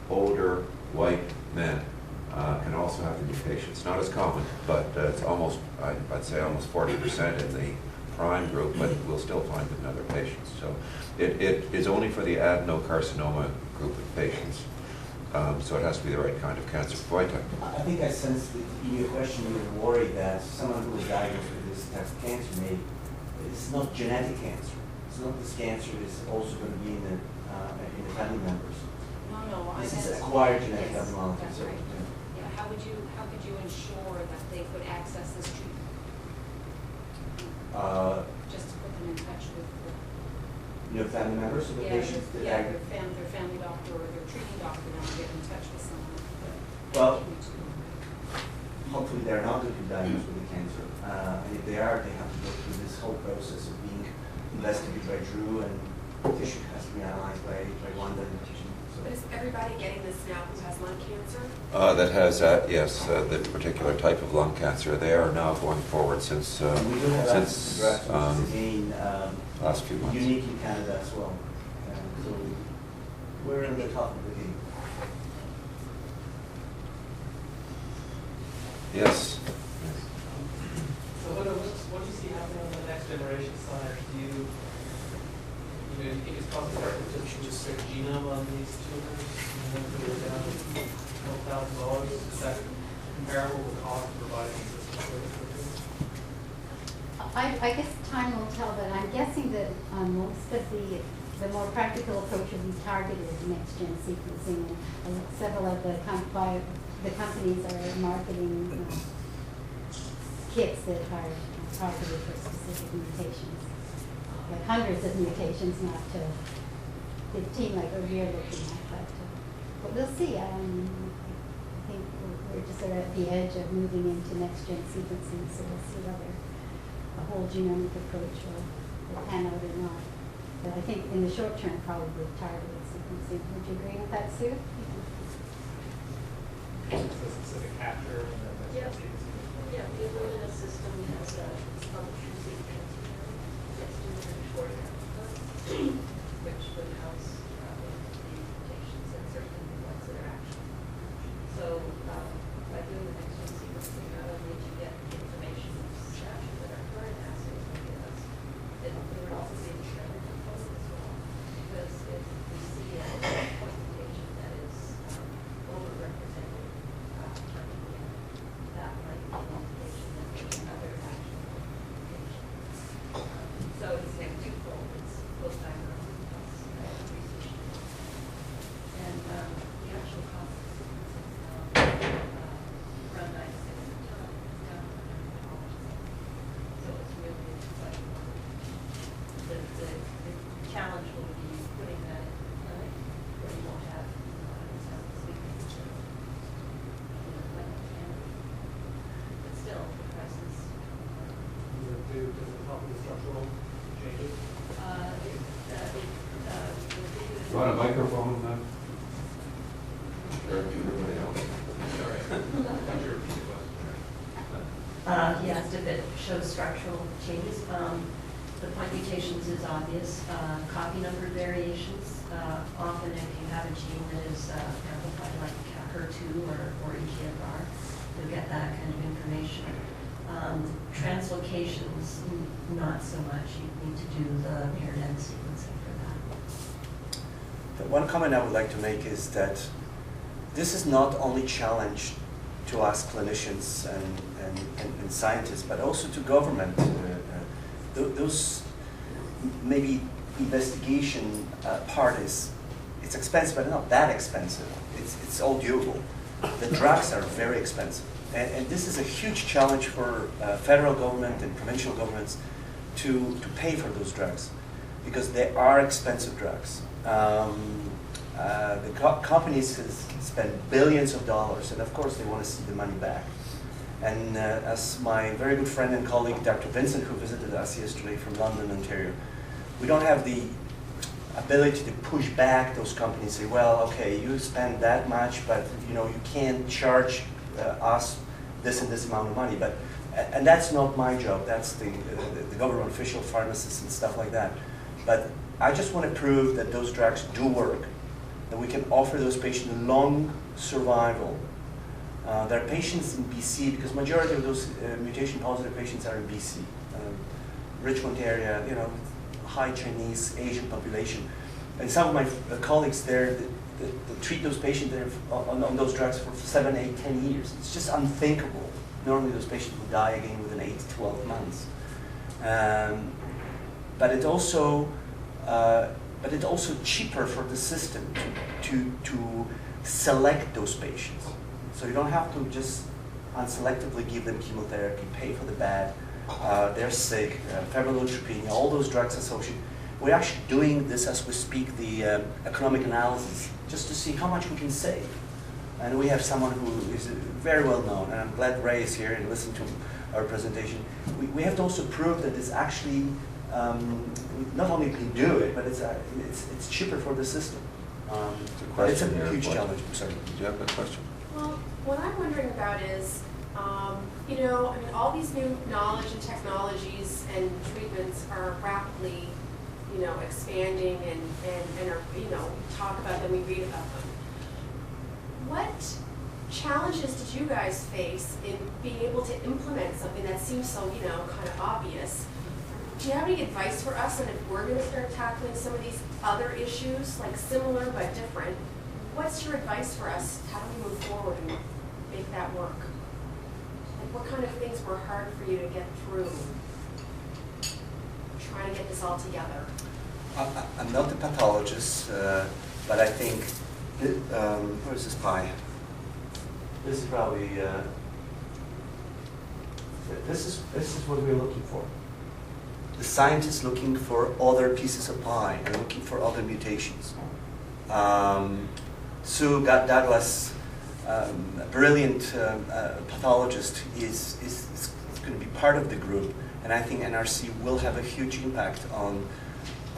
older white men can also have the mutation. It's not as common, but it's almost, I'd say almost 40% in the prime group, but we'll still find it in other patients. So it is only for the adenocarcinoma group of patients. So it has to be the right kind of cancer. Wojtek. I think I sensed that in your question you were worried that someone who was diagnosed with this type of cancer it's not genetic cancer. It's not this cancer is also going to be in the family members. No, this is acquired genetic abnormality. That's right. Yeah, how could you ensure that they could access this treatment? Just to put them in touch with your family members of the patients? Their family doctor or their treating doctor now get in touch with someone. Well, hopefully they're not going to be diagnosed with the cancer. And if they are, they have to go through this whole process of being investigated by Drew, and tissue has to be analyzed by Wanda and tissue. But is everybody getting this now who has lung cancer? That has, yes, the particular type of lung cancer. They are now going forward since we do have since again, last few months. unique in Canada as well. So we're in the top of the game. Yes. So what do you see happening on the next generation side? Do you think it's possible to just search genome on these tumors and then put it down $12,000? Is that comparable with cost of providing system services? I guess time will tell, but I'm guessing that most of the more practical approach will be targeted next-gen sequencing, and several of the companies are marketing kits that are targeted for specific mutations, like hundreds of mutations, not to 15 like we're looking at, but we'll see. I think we're just sort of at the edge of moving into next-gen sequencing, so we'll see whether a whole genomic approach will pan out or not. But I think in the short term, probably targeted sequencing. Would you agree with that, Sue? It's a specific capture and then Yeah. that's Yeah, the Wenda system has a publisher sequence, gets to the short which would house the mutations and certain ones that are actionable. So by doing the next gen sequencing, not only do you get information of stature that our current assays will give us, it would also be the shredder component as well. Because if we see a point mutation that is overrepresented, that might be an indication that there's another actionable mutation. So it's like twofold, it's both diagnostic plus research. And the actual cost of sequencing around 9 to 6 a ton, down to $100. So it's really quite the challenge will be putting that in the clinic where you won't have sequencing. But still, the price is, does it help with structural changes? Want a microphone, then? he asked if it shows structural changes. The point mutations is obvious. Copy number variations, often if you have a gene that is amplified like HER2 or EGFR, you'll get that kind of information. Translocations, not so much. You need to do the paired end sequencing for that. The one comment I would like to make is that this is not only challenge to us clinicians and scientists, but also to government. Those maybe investigation part is, it's expensive, but not that expensive. It's all doable. The drugs are very expensive. And this is a huge challenge for federal government and provincial governments to pay for those drugs, because they are expensive drugs. The companies spend billions of dollars, and of course they want to see the money back. And as my very good friend and colleague, Dr. Vincent, who visited us yesterday from London, Ontario, we don't have the ability to push back those companies, say, well, okay, you spend that much, but you can't charge us this and this amount of money. And that's not my job. That's the government official, pharmacists and stuff like that. But I just want to prove that those drugs do work, that we can offer those patients long survival. There are patients in BC, because majority of those mutation-positive patients are in BC. Richmond area, high Chinese, Asian population. And some of my colleagues there, they treat those patients there on those drugs for 7, 8, 10 years. It's just unthinkable. Normally those patients would die again within 8 to 12 months. But it's also cheaper for the system to select those patients. So you don't have to just unselectively give them chemotherapy, pay for the bad, they're sick, febrile neutropenia, all those drugs associated. We're actually doing this as we speak, the economic analysis, just to see how much we can save. And we have someone who is very well known, and I'm glad Ray is here and listened to our presentation. We have to also prove that it's actually, not only can do it, but it's cheaper for the system. But it's a huge challenge. I'm sorry. Do you have a question? Well, what I'm wondering about is, all these new knowledge and technologies and treatments are rapidly, expanding and are, talk about them, we read about them. What challenges did you guys face in being able to implement something that seems so, kind of obvious? Do you have any advice for us on if we're going to start tackling some of these other issues, like similar but different? What's your advice for us? How do we move forward and make that work? Like, what kind of things were hard for you to get through trying to get this all together? I'm not a pathologist, but I think, where's this pie? This is probably, this is what we're looking for. The scientists looking for other pieces of pie and looking for other mutations. Sue Douglas, a brilliant pathologist, is going to be part of the group, and I think NRC will have a huge impact on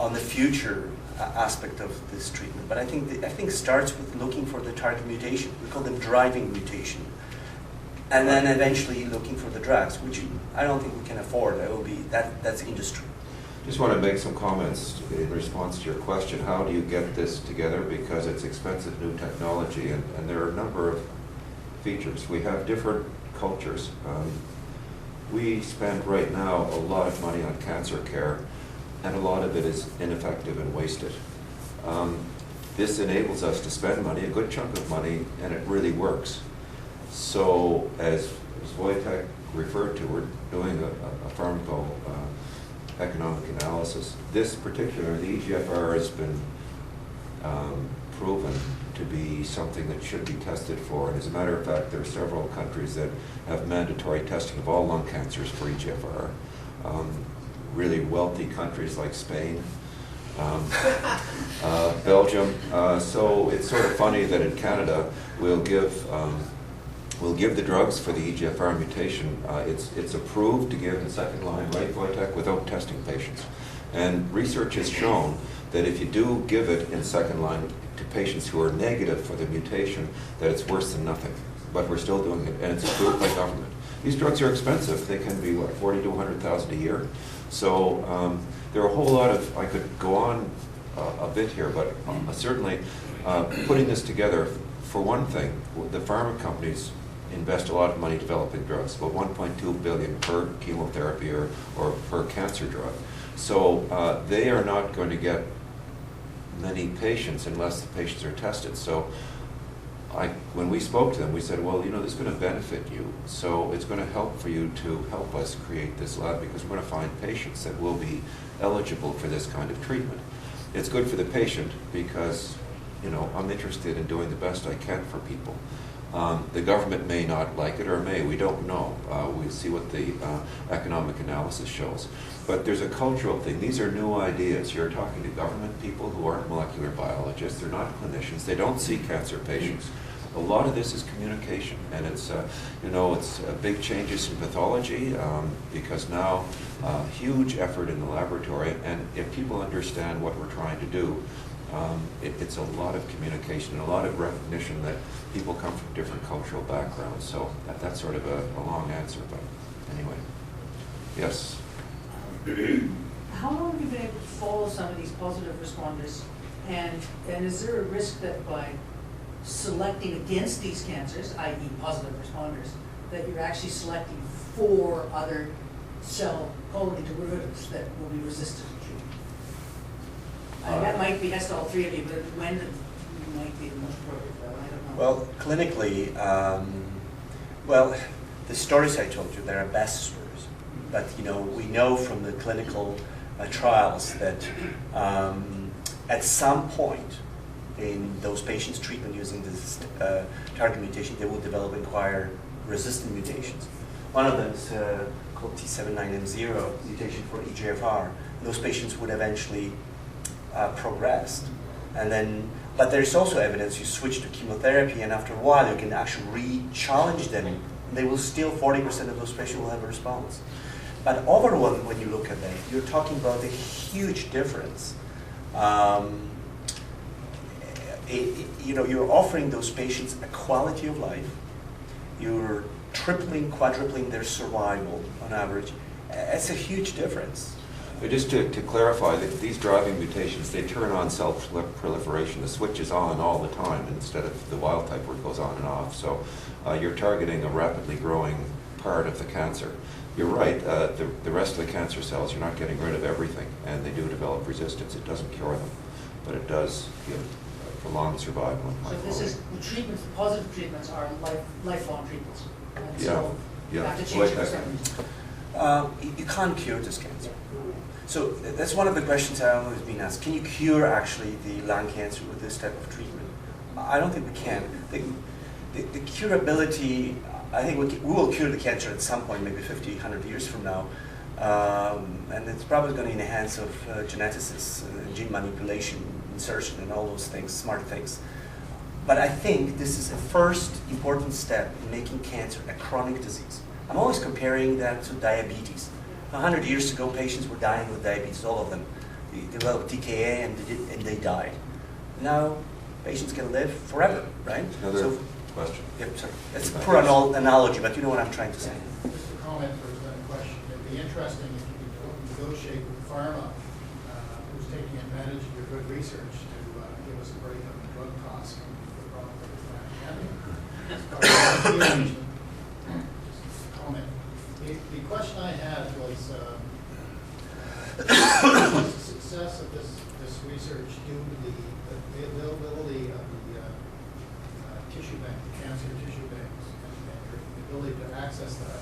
on the future aspect of this treatment. But I think it starts with looking for the target mutation. We call them driving mutation. And then eventually looking for the drugs, which I don't think we can afford. That's industry. Just want to make some comments in response to your question. How do you get this together? Because it's expensive new technology, and there are a number of features. We have different cultures. We spend right now a lot of money on cancer care, and a lot of it is ineffective and wasted. This enables us to spend money, a good chunk of money, and it really works. So as Wojtek referred to, we're doing a pharmaco-economic analysis. This particular, the EGFR has been proven to be something that should be tested for. And as a matter of fact, there are several countries that have mandatory testing of all lung cancers for EGFR. Really wealthy countries like Spain, Belgium. So it's sort of funny that in Canada we'll give the drugs for the EGFR mutation. It's approved to give in second line, right, Wojtek, without testing patients. And research has shown that if you do give it in second line to patients who are negative for the mutation, that it's worse than nothing. But we're still doing it, and it's approved by government. These drugs are expensive. They can be, what, 40 to 100,000 a year. So there are a whole lot of, I could go on a bit here, but certainly putting this together, for one thing, the pharma companies invest a lot of money developing drugs, about 1.2 billion per chemotherapy or per cancer drug. So they are not going to get many patients unless the patients are tested. So when we spoke to them, we said, well, you know, this is going to benefit you. So it's going to help for you to help us create this lab, because we're going to find patients that will be eligible for this kind of treatment. It's good for the patient because, you know, I'm interested in doing the best I can for people. The government may not like it, or may, we don't know. We'll see what the economic analysis shows. But there's a cultural thing. These are new ideas. You're talking to government people who aren't molecular biologists. They're not clinicians. They don't see cancer patients. A lot of this is communication, and it's, you know, it's big changes in pathology because now huge effort in the laboratory, and if people understand what we're trying to do, it's a lot of communication and a lot of recognition that people come from different cultural backgrounds. So that's sort of a long answer, but anyway. Yes? How long have you been able to follow some of these positive responders? And is there a risk that by selecting against these cancers, i.e. positive responders, that you're actually selecting for other cell colony derivatives that will be resistant to treatment? That might be, that's to all three of you, but when might be the most appropriate for that? I don't know. Well, clinically, well, the stories I told you, they're best stories. But, you know, we know from the clinical trials that at some point in those patients' treatment using this target mutation, they will develop and acquire resistant mutations. One of them is called T79M0 mutation for EGFR. And those patients would eventually progress. And then, but there's also evidence you switch to chemotherapy, and after a while you can actually re-challenge them. They will still, 40% of those patients will have a response. But overall, when you look at that, you're talking about a huge difference. You know, you're offering those patients a quality of life. You're tripling, quadrupling their survival on average. It's a huge difference. But just to clarify, that these driving mutations, they turn on cell proliferation. The switch is on all the time instead of the wild type where it goes on and off. So you're targeting a rapidly growing part of the cancer. You're right, the rest of the cancer cells, you're not getting rid of everything, and they do develop resistance. It doesn't cure them, but it does give prolonged survival. So this is, the treatments, the positive treatments are lifelong treatments. And Yeah, so you yeah. have to change for some reason. You can't cure this cancer. So that's one of the questions I've always been asked. Can you cure actually the lung cancer with this type of treatment? I don't think we can. The curability, I think we will cure the cancer at some point, maybe 50, 100 years from now. And it's probably going to enhance of geneticists, gene manipulation, insertion, and all those things, smart things. But I think this is a first important step in making cancer a chronic disease. I'm always comparing that to diabetes. 100 years ago, patients were dying with diabetes, all of them. they developed TKA and they died. Now, patients can live forever, right? Another question. Yep, sorry. It's a poor analogy, but you know what I'm trying to say. Just a comment first, then a question. It'd be interesting if you could negotiate with pharma, who's taking advantage of your good research to give us a break on the drug costs and the problem with the Just a comment. The question I had was, what's the success of this research due to the availability of the tissue bank, cancer tissue banks, and your ability to access that?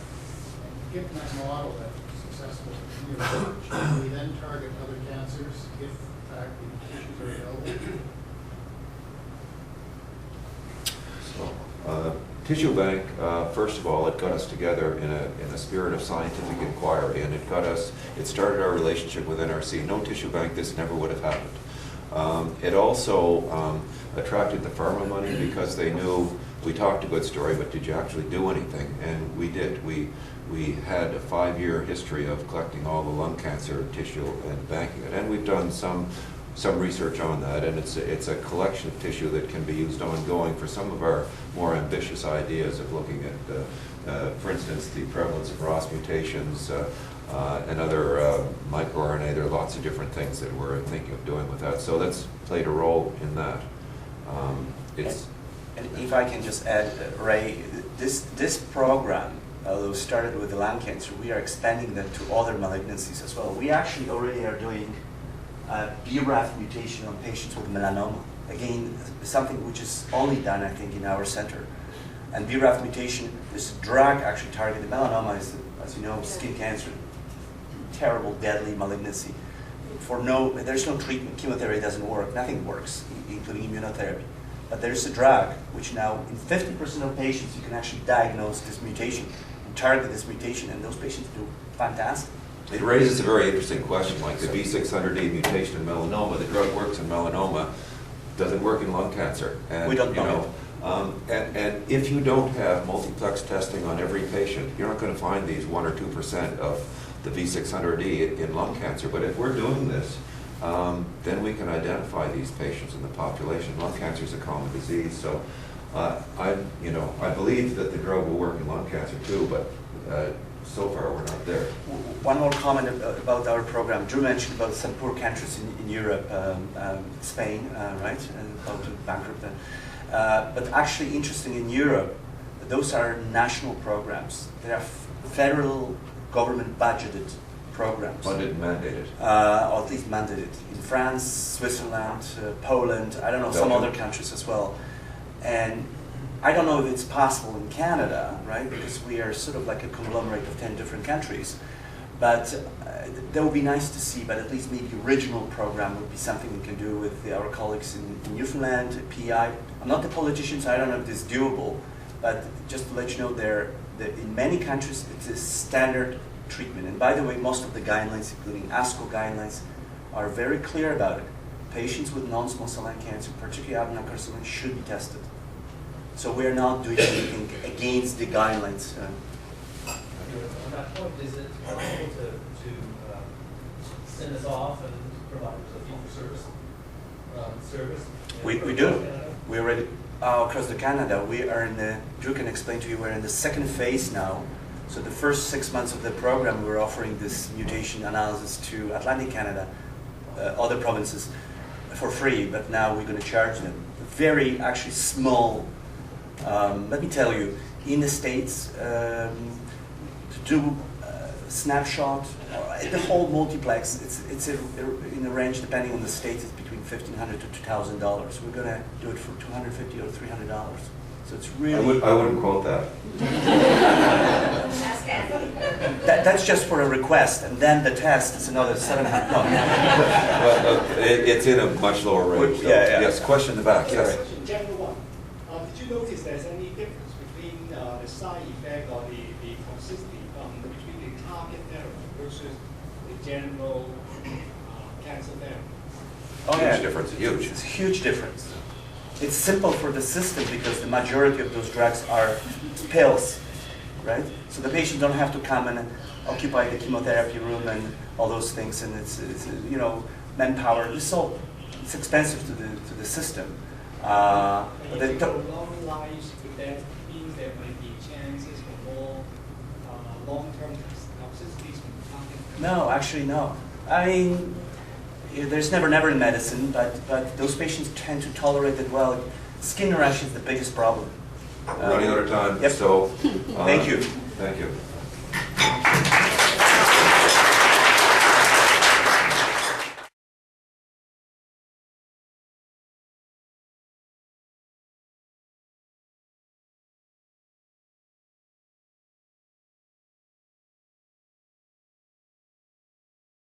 And given that model that was successful in your research, can we then target other cancers if, in fact, the tissues are available? Tissue bank, first of all, it got us together in a spirit of scientific inquiry, and it started our relationship with NRC. No tissue bank, this never would have happened. It also attracted the pharma money because they knew we talked a good story, but did you actually do anything? And we did. We had a 5-year history of collecting all the lung cancer tissue and banking it, and we've done some research on that, and it's a collection of tissue that can be used ongoing for some of our more ambitious ideas of looking at, for instance, the prevalence of ROS mutations and other microRNA. There are lots of different things that we're thinking of doing with that. So that's played a role in that. And if I can just add, Ray, this program, although started with the lung cancer, we are expanding that to other malignancies as well. We actually already are doing BRAF mutation on patients with melanoma. Again, something which is only done, I think, in our center. And BRAF mutation, this drug actually targeted melanoma is, as you know, skin cancer, terrible, deadly malignancy. There's no treatment. Chemotherapy doesn't work. Nothing works, including immunotherapy. But there's a drug which now, in 50% of patients, you can actually diagnose this mutation and target this mutation, and those patients do fantastic. It raises a very interesting question, like the V600E mutation in melanoma. The drug works in melanoma, doesn't work in lung cancer. And, we don't know. And if you don't have multiplex testing on every patient, you're not going to find these 1 or 2% of the V600E in lung cancer. But if we're doing this, then we can identify these patients in the population. Lung cancer is a common disease, so I believe that the drug will work in lung cancer too, but so far we're not there. One more comment about our program. Drew mentioned about some poor countries in Europe, Spain, right, about to bankrupt. But actually, interesting in Europe, those are national programs. They are federal government budgeted programs. Funded and mandated. Or at least mandated. In France, Switzerland, Poland, I don't know, some other countries as well. And I don't know if it's possible in Canada, right, because we are sort of like a conglomerate of 10 different countries. But that would be nice to see, but at least maybe regional program would be something we can do with our colleagues in Newfoundland, PI. I'm not the politician, so I don't know if this is doable, but just to let you know, in many countries, it's a standard treatment. And by the way, most of the guidelines, including ASCO guidelines, are very clear about it. Patients with non-small cell lung cancer, particularly adenocarcinoma, should be tested. So we're not doing anything against the guidelines. On that point, is it possible to send us off and provide a fee-for-service service? We do. We already across Canada. We are in the. Drew can explain to you. We're in the second phase now. So the first 6 months of the program, we're offering this mutation analysis to Atlantic Canada, other provinces, for free. But now we're going to charge them. Very actually small. Let me tell you, in the States, to do snapshot, the whole multiplex, it's in a range, depending on the state, it's between $1,500 to $2,000. We're going to do it for $250 or $300. So it's really... I wouldn't quote that. That's just for a request, and then the test is another $700. But it's in a much lower range. So. Yeah. Yes, question in the back. Yes. General one. Did you notice there's any difference between the side effect or the toxicity between the target therapy versus the general cancer therapy? Huge difference. Huge. It's a huge difference. It's simple for the system because the majority of those drugs are pills, right? So the patient don't have to come and occupy the chemotherapy room and all those things. And it's manpower. It's expensive to the system. And But if you the- go long lives, would that mean there might be chances for more long-term toxicities from target? No, actually no. I mean, there's never in medicine, but those patients tend to tolerate it well. Skin rash is the biggest problem. We're running out of time, Yep. so. Thank you. Thank you.